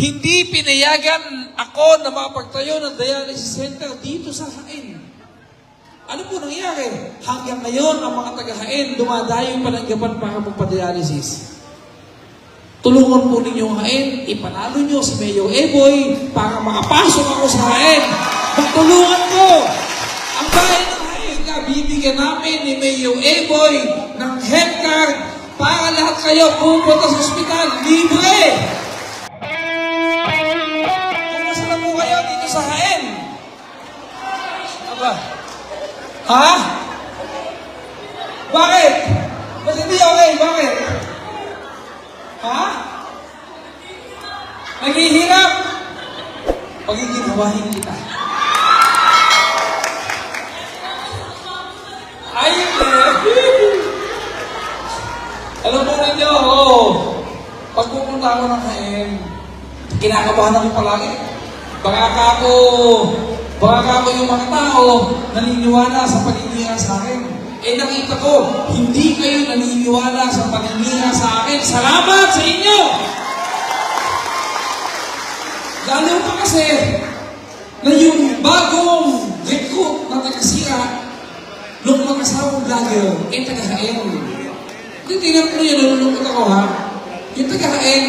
Hindi pinayagan ako na makapagtayo ng dialysis center dito sa Hain. Ano po nangyari? Hanggang ngayon, ang mga taga-Hain dumadayo pa ng Gapan para magpa-dialysis. Tulungan po ninyo ang Hain, ipanalo nyo si Mayor Eboy para makapasok ako sa Hain. Magtulungan ko ang bayan ng Hain. Bibigyan namin ni Mayor Eboy ng health card para lahat kayo pupunta sa ospital. Libre! Kumusta na po kayo dito sa Hain? Aba? Ha? Bakit? Ba't hindi okay? Bakit? Ha? Naghihirap? Pagiginawahin kita. Ay, alam mo ninyo, pag pupunta ako ng Hain, kinakabahan ako palagi. Baka ako yung mga tao naniniwala sa paninira sa akin. Nakita ko, hindi kayo naniniwala sa paninira sa akin. Salamat sa inyo! Lalo pa kasi na yung bagong recruit na taga-sira nung mag-asawang vlogger, taga-Hain. Tingnan ko yun, nalulungkot ako ha. Yung taga-Hain,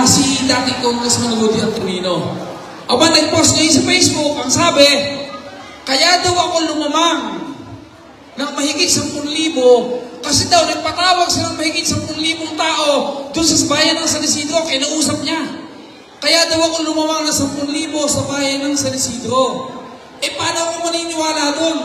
si dati Congressman Rudy Antonino. Aba, nag-post ngayon sa Facebook, ang sabi, kaya daw ako lumamang ng mahigit 10,000 kasi daw nagpatawag silang mahigit 10,000 tao doon sa bayan ng San Isidro, kinausap niya. Kaya daw ako lumamang ng 10,000 sa bayan ng San Isidro. Paano ako maniniwala doon?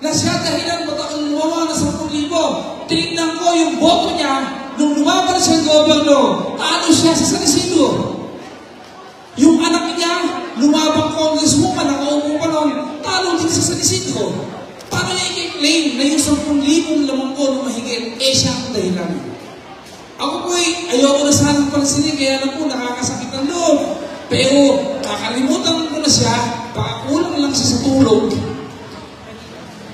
Na siya dahilan ba't ako lumamang ng 10,000? Tinignan ko yung boto niya nung lumaban siya ng gobernador. Taano siya sa San Isidro? Yung anak niya, lumabang congresswoman, nakaupo pa nun, talo din sa San Isidro. Paano niya i-claim na yung 10,000 lamang ko nung mahigit, siya ang dahilan? Ako ayoko na sanang pansinin, kaya na po nakakasakit ang loob. Pero kakalimutan ko na siya, baka kulang lang siya sa tulog.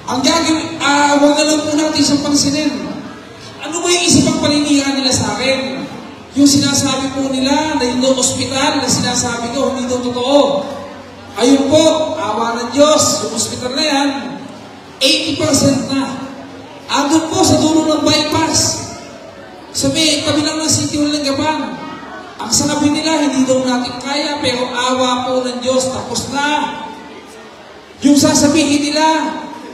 Ang gagawin, huwag na lang po natin siyang pansinin. Ano ba yung isipang paninira nila sa akin? Yung sinasabi po nila na yung ospital na sinasabi ko, hindi daw totoo. Ayun po, awa ng Diyos, yung ospital na yan, 80% na. Andun po sa dulo ng bypass. Sabi, kabilang ng City Hall ng Gapan. Ang sabi nila, hindi daw natin kaya, pero awa po ng Diyos, tapos na. Yung sasabihin nila,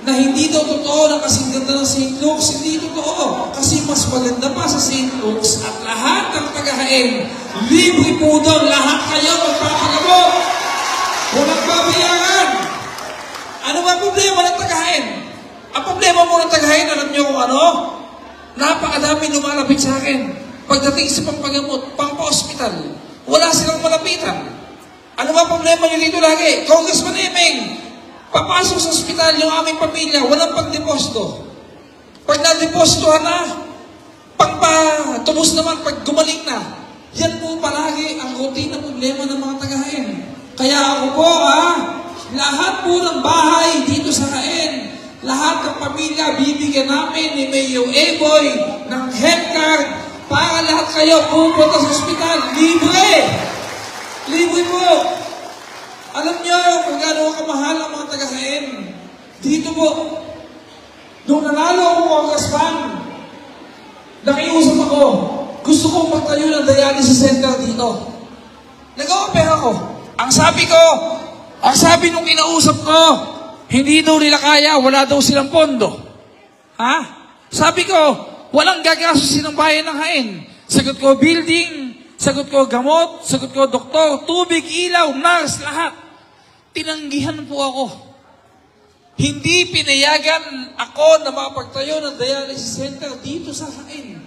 na hindi daw totoo na kasing ganda ng St. Luke's, hindi totoo. Kasi mas maganda pa sa St. Luke's at lahat ng taga-Hain, libre po doon, lahat kayo magpapagamot. Walang babayaran. Ano ba problema ng taga-Hain? Ang problema mo ng taga-Hain, alam niyo kung ano? Napakadami lumalapit sa akin. Pagdating sa pangpagamot, pangpa-hospital, wala silang malapitan. Ano ba problema niyo dito lagi? Congressman Emeng, papasok sa ospital yung aming pamilya, walang pagdeposito. Pag nadepositohan na, pangpatubos naman pag gumaling na. Yan po palagi ang routine na problema ng mga taga-Hain. Kaya ako po, lahat po ng bahay dito sa Hain, lahat ng pamilya, bibigyan namin ni Mayor Eboy ng health card para lahat kayo pupunta sa ospital. Libre! Libre po! Alam niyo kung gaano kamahal ang mga taga-Hain. Dito po, nung nanalo ako congressman, nakiusap ako, gusto kong magtayo ng dialysis center dito. Nag-o-opera ako. Ang sabi nung kinausap ko, hindi daw nila kaya, wala daw silang pondo. Ha? Sabi ko, walang gagastusin ng bayan ng Hain. Sagot ko, building, sagot ko, gamot, sagot ko, doktor, tubig, ilaw, nurse, lahat. Tinanggihan po ako. Hindi pinayagan ako na makapagtayo ng dialysis center dito sa Hain.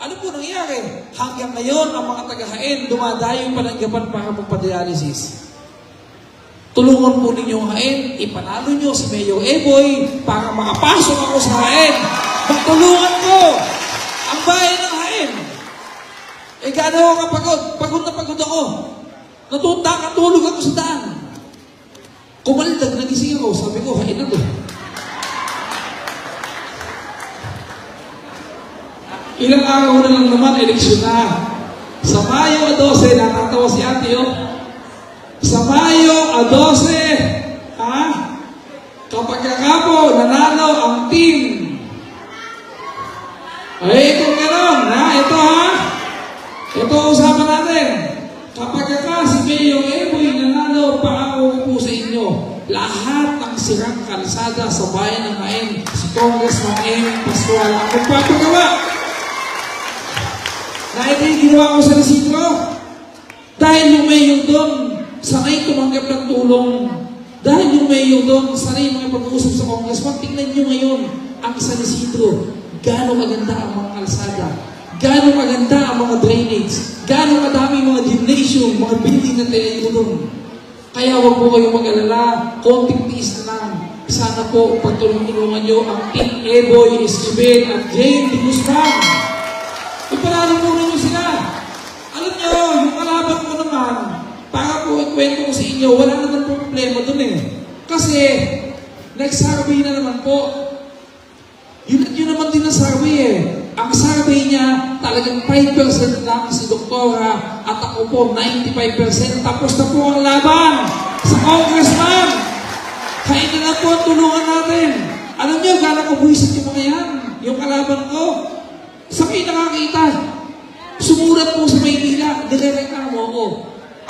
Ano po nangyari? Hanggang ngayon, ang mga taga-Hain dumadayo pa ng Gapan para magpa-dialysis. Tulungan po ninyo ang Hain, ipanalo nyo si Mayor Eboy para makapasok ako sa Hain. Magtulungan ko ang bayan ng Hain. Gaano ako kapagod? Pagod na pagod ako. Natulog ako sa daan. Kumalindag, nagising ako. Sabi ko, Hain na to. Ilang araw na lang naman, eleksyon na. Sa Mayo Mayo 12, natatawa si ate, oh. Sa Mayo 12, kapag kakapo, nanalo ang team. Ay, kung gano'n, ito ito usapan natin. Kapag si Mayo Eboy nanalo, paako po sa inyo. Lahat ng sirang kalsada sa bayan ng Nain, si Congressman M. Pascual ang magpapagawa. Na ito yung ginawa ko sa Isidro. Dahil yung Mayo doon, sanay tumanggap ng tulong. Dahil yung Mayo doon, sanay mga pag-uusap sa Congressman. Tingnan nyo ngayon ang San Isidro. Gano'ng maganda ang mga kalsada. Gano'ng maganda ang mga drainage. Gano'ng madami mga gymnasium, mga building na tinayo doon. Kaya huwag po kayong mag-alala. Konting tiis na lang. Sana po pagtulungan nyo ang Team Eboy, Esquivel at Jane Di Guzman. Ipanalo po ninyo sila. Alam nyo, yung kalaban ko naman, para po ikwento ko sa inyo, wala naman po problema doon eh. Kasi, next survey na naman po, yun naman din ang survey eh. Ang survey niya, talagang 5% lang si Doktora at ako po 95%. Tapos na po ang laban sa Congressman. Kaya na lang po ang tulungan natin. Alam niyo, gano'n ko buwisit yung mga yan. Yung kalaban ko. Sa kayo nakakita, sumulat po sa Maynila, nirereklamo ko.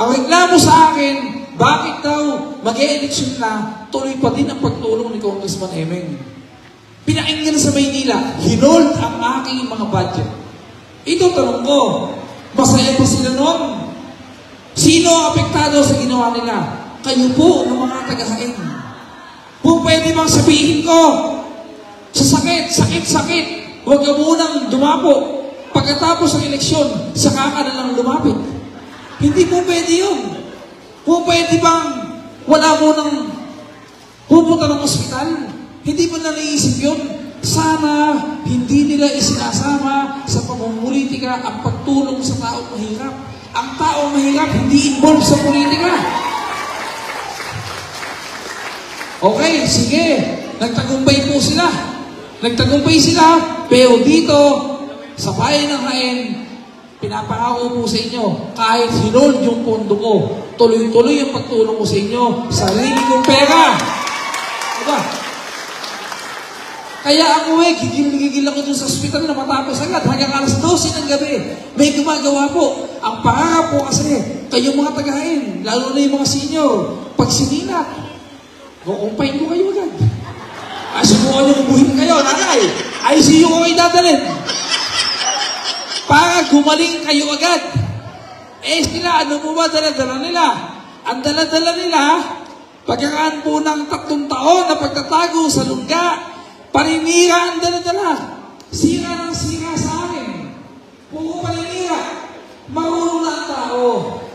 Ang reklamo sa akin, bakit daw mag-e-election na, tuloy pa din ang pagtulong ni Congressman Emeng. Pinakinggan sa Maynila, hinold ang aking mga budget. Ito tanong ko, masaya pa sila noon? Sino ang apektado sa ginawa nila? Kayo po ng mga taga-hain. Kung pwede bang sabihin ko, sa sakit, huwag ka munang dumapo. Pagkatapos ng eleksyon, saka ka na lang lumapit. Hindi po pwede yun. Kung pwede bang wala mo nang pupunta ng ospital, hindi mo na naisip yun. Sana hindi nila isinasama sa pamumulitika ang pagtulong sa taong mahirap. Ang taong mahirap hindi involved sa politika. Okay, sige. Nagtagumpay po sila. Nagtagumpay sila, pero dito, sa bayan ng Nain, pinapangako po sa inyo, kahit hinold yung pondo ko, tuloy-tuloy ang pagtulong ko sa inyo, sarili kong pera. Diba? Kaya ako gigil ako dun sa ospital na matapos agad hanggang alas 12 ng gabi. May gumagawa po. Ang pangarap po kasi, kayong mga tagahain, lalo na yung mga senior, pag sinilak, kukumpain ko kayo agad. Ay, subukan nyo kubuhin kayo, nanay. ICU ko kayo dadalhin. Para gumaling kayo agad. Eh sila, ano po ba dala-dala nila? Ang dala-dala nila, pagkakaan po ng 3 taon na pagtatago sa lungga, paninira ang dala-dala. Sira ng sira sa akin. Puro paninira. Marunong na ang tao,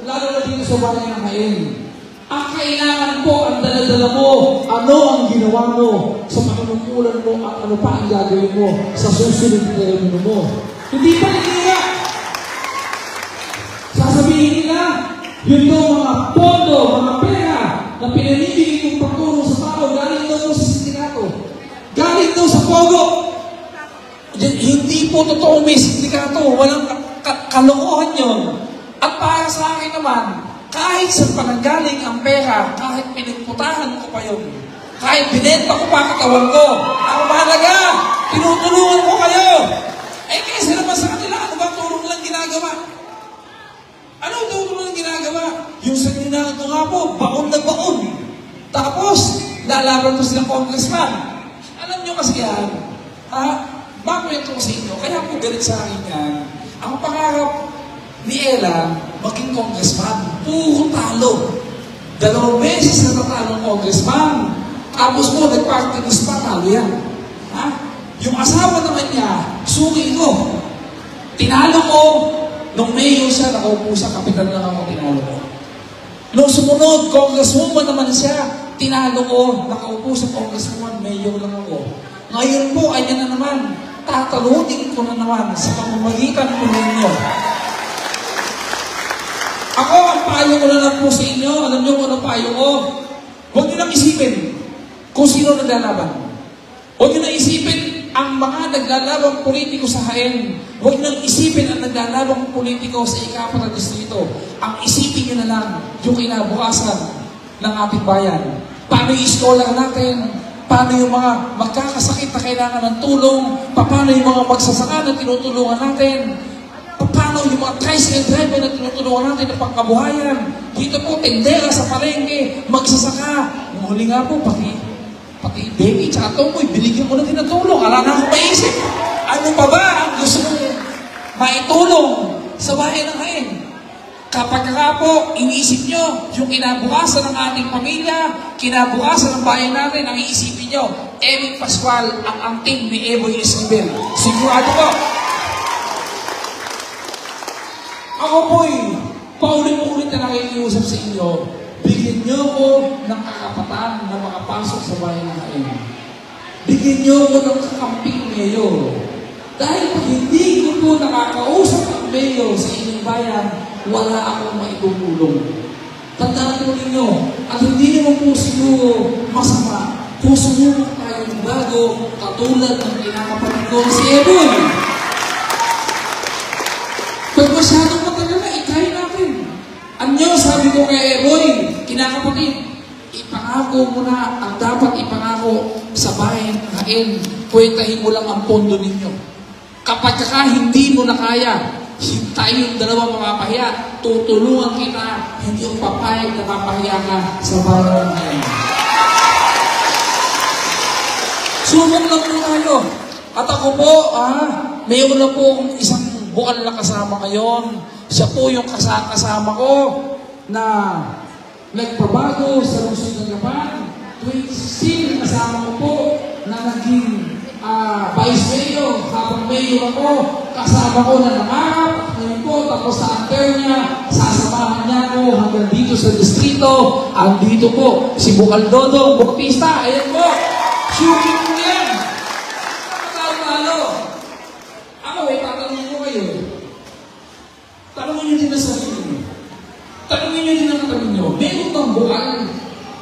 lalo na dito sa bayan ng Nain. Ang kailangan po ang dala-dala mo, ano ang ginawa mo sa panunungkulan mo at ano pa ang gagawin mo sa susunod na termino mo. Hindi pa nila. Sasabihin nila, yun daw mga pondo, mga pera na pinanibigay kong pagtulong sa tao, galing daw sa sindikato. Galing daw sa pogo. Hindi po totoo may sindikato. Walang kalokohan yun. At para sa akin naman, kahit sa pananggaling ang pera, kahit pinagputahan ko pa yun, kahit binenta ko pa katawan ko, ang mahalaga, tinutulungan ko kayo. Eh kasi naman sa kanila, ano ba tulong lang ginagawa? Ano tulong lang ginagawa? Yung sa ginagawa nga po, baon na baon. Tapos, lalaban ko silang congressman. Alam nyo kasi yan, bakwento ko sa inyo, kaya po galit sa akin yan. Ang pangarap ni Ella, maging congressman, puro talo. 2 beses na natalong congressman. Tapos po, nag-party list pa, talo yan. Yung asawa naman niya, suki ko. Tinalo ko, nung mayor siya, nakaupo sa kapital lang ako, tinalo ko. Nung sumunod, congresswoman naman siya, tinalo ko, nakaupo sa congresswoman, mayor lang ako. Ngayon po, ay na naman, tatalunin ko na naman sa pamamagitan ko ninyo. Ako, ang payo ko na lang po sa inyo, alam niyo kung anong payo ko? Huwag niyo lang isipin kung sino naglalaban. Huwag niyo na isipin ang mga naglalabang politiko sa Jaén, huwag nang isipin ang naglalabang politiko sa ika-4 na distrito. Ang isipin nyo na lang yung kinabukasan ng ating bayan. Paano yung scholar natin? Paano yung mga magkakasakit na kailangan ng tulong? Paano yung mga magsasaka na tinutulungan natin? Paano yung mga tricycle driver na tinutulungan natin ng pangkabuhayan? Dito po, tendera sa palengke, magsasaka. Huli nga po, pati baby, tsaka Tomoy, binigyan mo na din ng tulong. Ala na akong maisip. Ano pa ba ang gusto mong maitulong sa bahay ng Jaén? Kapag ka po, iniisip nyo yung kinabukasan ng ating pamilya, kinabukasan ng bayan natin, ang iisipin nyo, Eming Pascual, ang angting ni Eboy Esquivel. Sigurado po. Ako po'y paulit-ulit na nakikiusap sa inyo, bigyan nyo ko ng kakapatan na makapasok sa bayan ng Jaén. Bigyan nyo ko ng kakamping mayor. Dahil pag hindi ko po nakakausap ang mayor sa inyong bayan, wala akong maitutulong. Tandaan po ninyo, at hindi naman po siguro masama kung sumubok tayo ng bago katulad ng kinakapatid ko si Eboy. Pag masyadong matagal na, ikain natin. Anyo, sabi ko kay Eboy, kinakapatid, ipangako mo na ang dapat ipangako sa bayan ng Jaén. Kwentahin mo lang ang pondo ninyo. Kapag hindi mo na kaya, tayong dalawang mapapahiya, tutulungan kita, hindi yung papayag na mapahiya ka sa bayan ng Jaén. Sumok lang po tayo. At ako po, mayroon na po akong isang bukal na kasama ngayon. Siya po yung kasama ko na nagpabago sa lungsod ng Laban. 2016, kasama ko po na naging vice mayor. Habang mayor ako, kasama ko na nangarap. Ngayon po, tapos sa anter niya, sasamahan niya ako hanggang dito sa distrito. Andito po, si Bukaldodong Bautista. Ayan po, shooting po yan. Matalo-talo. Ako, tatanungin ko kayo. Tanungin niyo din na sarili niyo. Tanungin niyo din ang tanong niyo. Meron bang bukal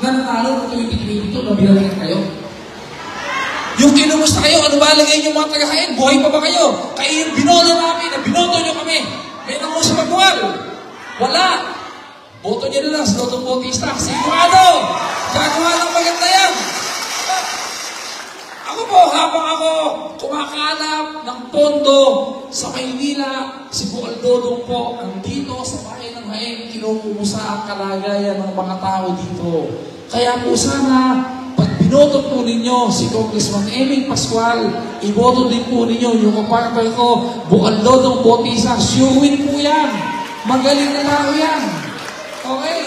na nanalo ng 2022 na binalikan kayo? Yung kinumusta kayo, ano ba lagay niyo mga taga-Jaén? Buhay pa ba kayo? Kayo yung binoto namin, na binoto niyo kami. May nangusa magbuwal. Wala. Boto niyo na lang sa Lotong Bautista. Sigurado! Gagawa ng maganda yan. Ako po, habang ako kumakalap ng pondo sa Maynila, si Bukaldodong po, andito sa bayan ng Jaén, kinukumusta ang kalagayan ng mga tao dito. Kaya po sana, pag binoto po ninyo si Congressman Eming Pascual, iboto din po ninyo yung kapartner ko, Bukaldodong Bautista. Sure win po yan. Magaling na tao yan. Okay?